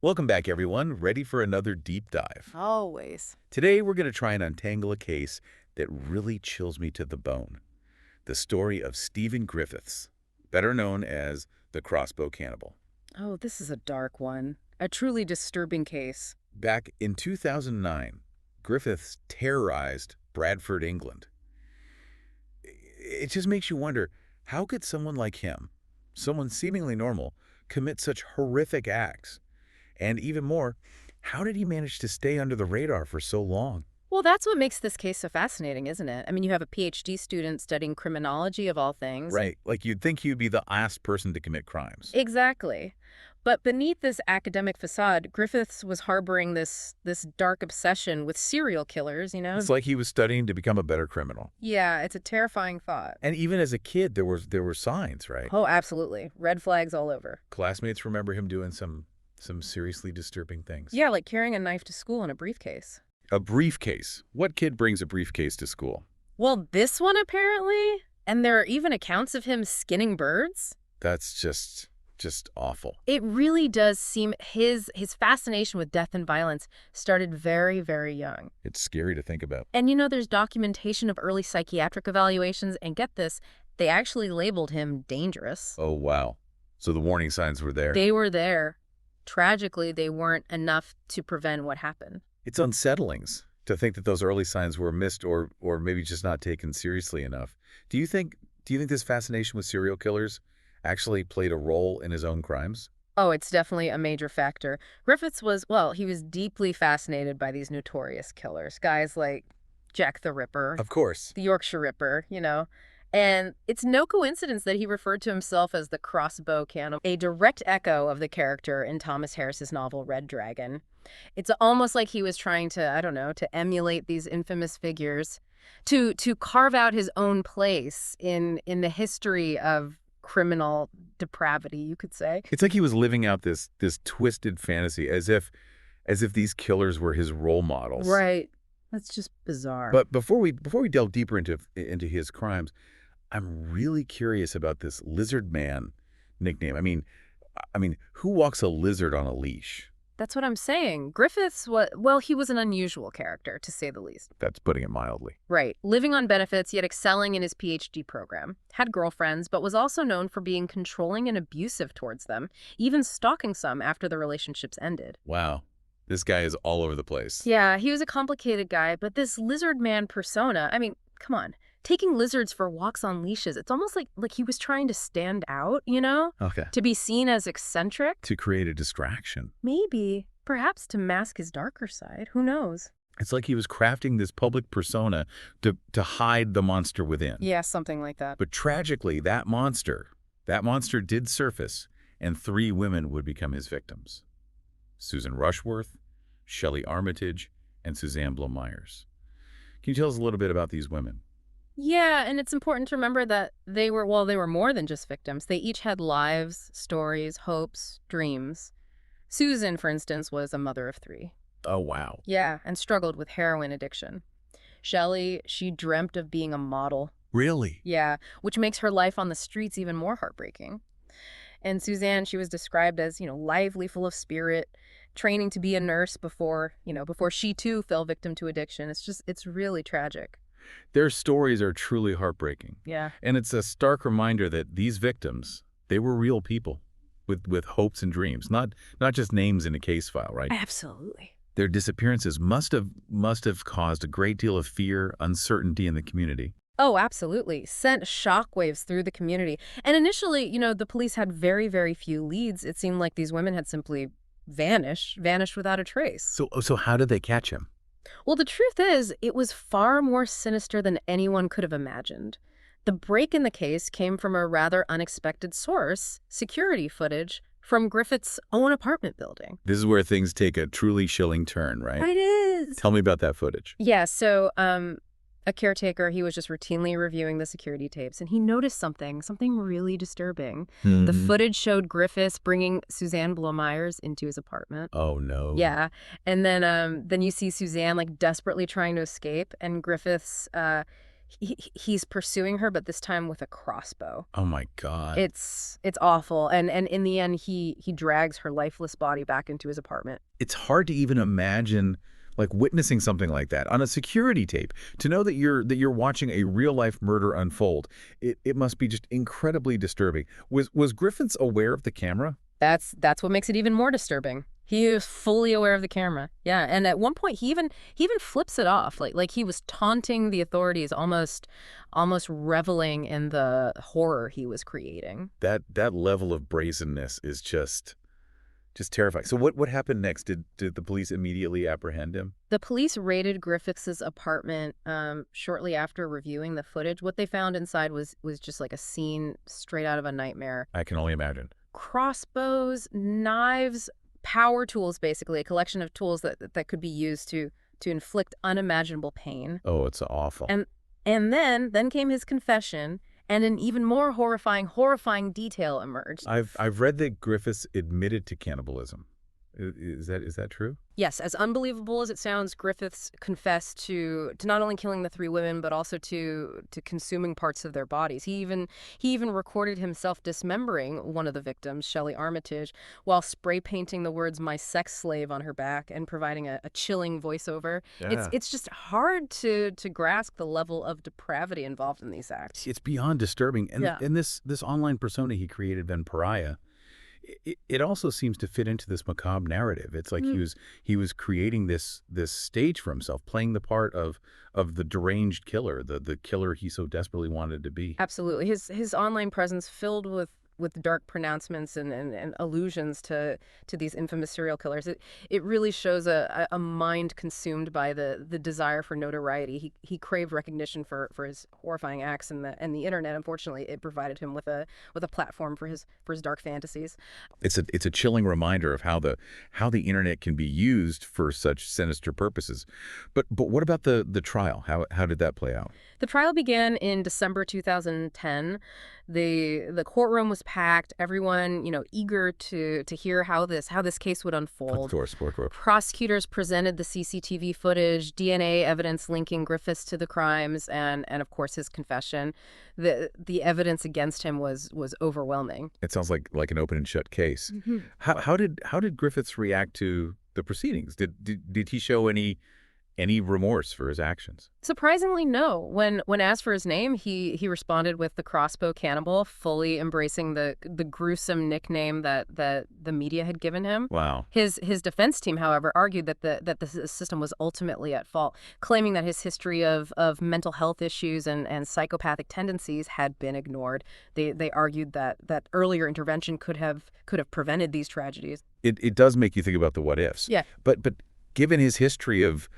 Welcome back, everyone. Ready for another deep dive. Always. Today, we're going to try and untangle a case that really chills me to the bone. The story of Stephen Griffiths, better known as the Crossbow Cannibal. Oh, this is a dark one. A truly disturbing case. Back in 2009, Griffiths terrorized Bradford, England. It just makes you wonder, how could someone like him, someone seemingly normal, commit such horrific acts? And even more, how did he manage to stay under the radar for so long? Well, that's what makes this case so fascinating, isn't it? I mean, you have a PhD student studying criminology of all things. Right, like you'd think he'd be the last person to commit crimes. Exactly. But beneath this academic facade, Griffiths was harboring this dark obsession with serial killers, you know? It's like he was studying to become a better criminal. Yeah, it's a terrifying thought. And even as a kid, there were signs, right? Oh, absolutely. Red flags all over. Classmates remember him doing some seriously disturbing things. Yeah, like carrying a knife to school in a briefcase. A briefcase. What kid brings a briefcase to school? Well, this one apparently, and there are even accounts of him skinning birds. That's just awful. It really does seem his fascination with death and violence started very, very young. It's scary to think about. And you know, there's documentation of early psychiatric evaluations, and get this, they actually labeled him dangerous. Oh, wow. So the warning signs were there. They were there. Tragically, they weren't enough to prevent what happened. It's unsettling to think that those early signs were missed or maybe just not taken seriously enough. Do you think this fascination with serial killers actually played a role in his own crimes? Oh, it's definitely a major factor. Griffiths was, well, he was deeply fascinated by these notorious killers, guys like Jack the Ripper, Of course. the Yorkshire Ripper, you know. And it's no coincidence that he referred to himself as the Crossbow Cannibal, a direct echo of the character in Thomas Harris's novel Red Dragon. It's almost like he was trying to, I don't know, to emulate these infamous figures, to carve out his own place in the history of criminal depravity, you could say. It's like he was living out this twisted fantasy as if these killers were his role models. Right. That's just bizarre. But before we delve deeper into his crimes, I'm really curious about this lizard man nickname. I mean, who walks a lizard on a leash? That's what I'm saying. Griffiths he was an unusual character, to say the least. That's putting it mildly. Right. Living on benefits, yet excelling in his PhD program. Had girlfriends, but was also known for being controlling and abusive towards them, even stalking some after the relationships ended. Wow. This guy is all over the place. Yeah, he was a complicated guy, but this lizard man persona, I mean, come on. Taking lizards for walks on leashes, it's almost like he was trying to stand out, you know? Okay. To be seen as eccentric. To create a distraction. Maybe. Perhaps to mask his darker side. Who knows? It's like he was crafting this public persona to hide the monster within. Yeah, something like that. But tragically, that monster did surface, and 3 women would become his victims. Susan Rushworth, Shelley Armitage, and Suzanne Blow-Myers. Can you tell us a little bit about these women? Yeah, and it's important to remember that they were more than just victims. They each had lives, stories, hopes, dreams. Susan, for instance, was a mother of 3. Oh, wow. Yeah, and struggled with heroin addiction. Shelley, she dreamt of being a model. Really? Yeah, which makes her life on the streets even more heartbreaking. And Suzanne, she was described as, lively, full of spirit, training to be a nurse before she too fell victim to addiction. It's really tragic. Their stories are truly heartbreaking. Yeah. And it's a stark reminder that these victims, they were real people with hopes and dreams, not just names in a case file, right? Absolutely. Their disappearances must have caused a great deal of fear, uncertainty in the community. Oh, absolutely. Sent shockwaves through the community. And initially, the police had very, very few leads. It seemed like these women had simply vanished without a trace. So how did they catch him? Well, the truth is, it was far more sinister than anyone could have imagined. The break in the case came from a rather unexpected source, security footage from Griffith's own apartment building. This is where things take a truly chilling turn, right? It is. Tell me about that footage. Yeah, so a caretaker, he was just routinely reviewing the security tapes, and he noticed something really disturbing. Mm-hmm. The footage showed Griffiths bringing Suzanne Blow-Myers into his apartment. Oh, no. Yeah, and then you see Suzanne, desperately trying to escape, and Griffiths, He's pursuing her, but this time with a crossbow. Oh my God. It's awful, and in the end, he drags her lifeless body back into his apartment. It's hard to even imagine like witnessing something like that on a security tape. To know that you're watching a real life murder unfold, it must be just incredibly disturbing. Was Griffiths aware of the camera? That's what makes it even more disturbing. He is fully aware of the camera. Yeah, and at one point he even flips it off, like he was taunting the authorities, almost reveling in the horror he was creating. That level of brazenness is just terrifying. So what happened next? Did the police immediately apprehend him? The police raided Griffiths's apartment shortly after reviewing the footage. What they found inside was just like a scene straight out of a nightmare. I can only imagine. Crossbows, knives, power tools, basically a collection of tools that could be used to inflict unimaginable pain. Oh, it's awful. And then came his confession, and an even more horrifying detail emerged. I've read that Griffiths admitted to cannibalism. Is that true? Yes, as unbelievable as it sounds, Griffiths confessed to not only killing the three women, but also to consuming parts of their bodies. He even recorded himself dismembering one of the victims, Shelley Armitage, while spray painting the words "my sex slave" on her back and providing a chilling voiceover. Yeah. It's just hard to grasp the level of depravity involved in these acts. It's beyond disturbing. And Yeah. and this online persona he created, Ben Pariah, it also seems to fit into this macabre narrative. It's like he was creating this stage for himself, playing the part of the deranged killer, the killer he so desperately wanted to be. Absolutely. His online presence filled with dark pronouncements and allusions to these infamous serial killers. It really shows a mind consumed by the desire for notoriety. He craved recognition for his horrifying acts, and the internet, unfortunately, it provided him with a platform for his dark fantasies. It's a chilling reminder of how the internet can be used for such sinister purposes. But what about the trial? How did that play out? The trial began in December 2010. The courtroom was packed. Everyone, eager to hear how this case would unfold. Of course. Prosecutors presented the CCTV footage, DNA evidence linking Griffiths to the crimes, and of course his confession. The evidence against him was overwhelming. It sounds like an open and shut case. How did Griffiths react to the proceedings? Did he show any remorse for his actions? Surprisingly, no. When asked for his name, he responded with the Crossbow Cannibal, fully embracing the gruesome nickname that the media had given him. Wow. His defense team, however, argued that the system was ultimately at fault, claiming that his history of mental health issues and psychopathic tendencies had been ignored. They argued that earlier intervention could have prevented these tragedies. It does make you think about the what ifs. Yeah. But given his history of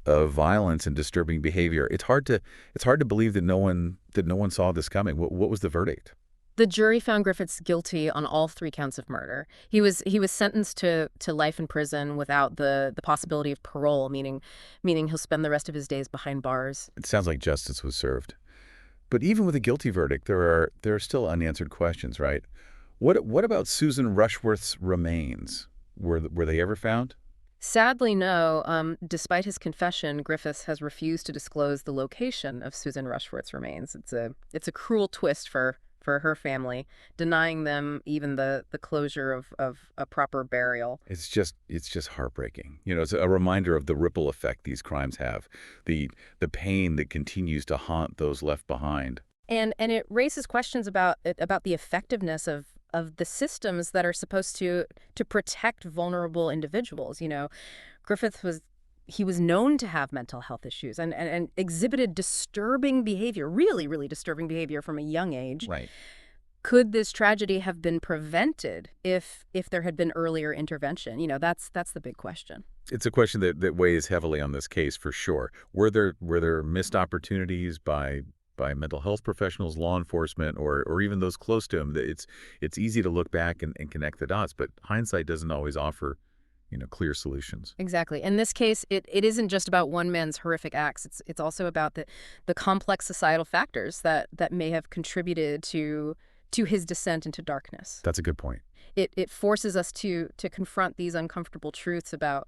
violence and disturbing behavior, it's hard to believe that no one saw this coming. What was the verdict? The jury found Griffiths guilty on all 3 counts of murder. He was sentenced to life in prison without the possibility of parole, meaning he'll spend the rest of his days behind bars. It sounds like justice was served. But even with a guilty verdict, there are still unanswered questions, right? What about Susan Rushworth's remains? Were they ever found? Sadly, no. Despite his confession, Griffiths has refused to disclose the location of Susan Rushworth's remains. It's a cruel twist for her family, denying them even the closure of a proper burial. It's just heartbreaking. It's a reminder of the ripple effect these crimes have, the pain that continues to haunt those left behind. And it raises questions about the effectiveness of the systems that are supposed to protect vulnerable individuals. Griffith was known to have mental health issues and exhibited disturbing behavior, really, really disturbing behavior from a young age. Right. Could this tragedy have been prevented if there had been earlier intervention? That's the big question. It's a question that weighs heavily on this case for sure. Were there missed opportunities by mental health professionals, law enforcement, or even those close to him? It's easy to look back and connect the dots, but hindsight doesn't always offer clear solutions. Exactly. In this case, it isn't just about one man's horrific acts. It's also about the complex societal factors that may have contributed to his descent into darkness. That's a good point. It forces us to confront these uncomfortable truths about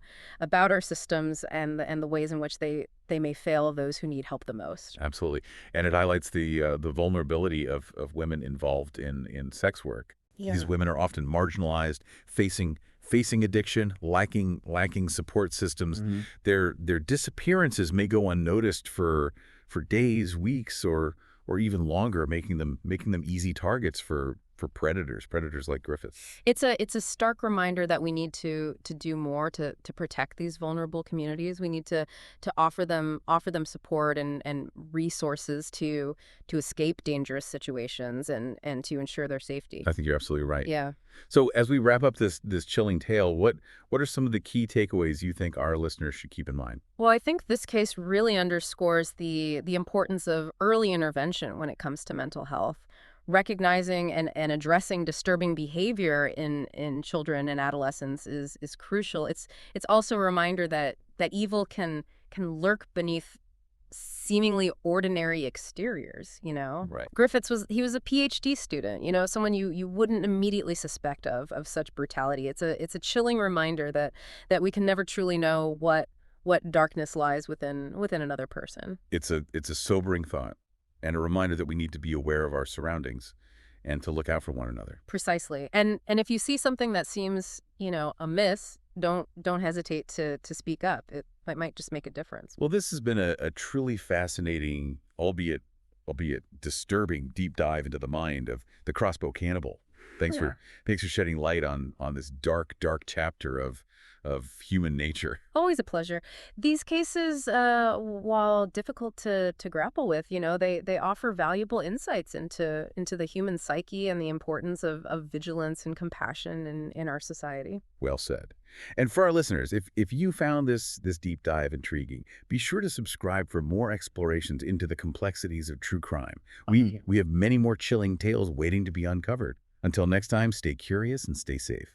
our systems and the ways in which they may fail those who need help the most. Absolutely. And it highlights the vulnerability of women involved in sex work. These Yeah. women are often marginalized, facing addiction, lacking support systems. Their disappearances may go unnoticed for days, weeks, or even longer, making them easy targets for predators like Griffiths. It's a stark reminder that we need to do more to protect these vulnerable communities. We need to offer them support and resources to escape dangerous situations and to ensure their safety. I think you're absolutely right. Yeah. So as we wrap up this chilling tale, what are some of the key takeaways you think our listeners should keep in mind? Well, I think this case really underscores the importance of early intervention when it comes to mental health. Recognizing and addressing disturbing behavior in children and adolescents is crucial. It's also a reminder that evil can lurk beneath seemingly ordinary exteriors, you know? Right. Griffiths was a PhD student, someone you wouldn't immediately suspect of such brutality. It's a chilling reminder that we can never truly know what darkness lies within another person. It's a sobering thought and a reminder that we need to be aware of our surroundings and to look out for one another. Precisely. And if you see something that seems, amiss, don't hesitate to speak up. It might just make a difference. Well, this has been a truly fascinating, albeit disturbing, deep dive into the mind of the Crossbow Cannibal. Thanks Yeah. for thanks for shedding light on this dark chapter of human nature. Always a pleasure. These cases, while difficult to grapple with, they offer valuable insights into the human psyche and the importance of vigilance and compassion in our society. Well said. And for our listeners, if you found this deep dive intriguing, be sure to subscribe for more explorations into the complexities of true crime. We have many more chilling tales waiting to be uncovered. Until next time, stay curious and stay safe.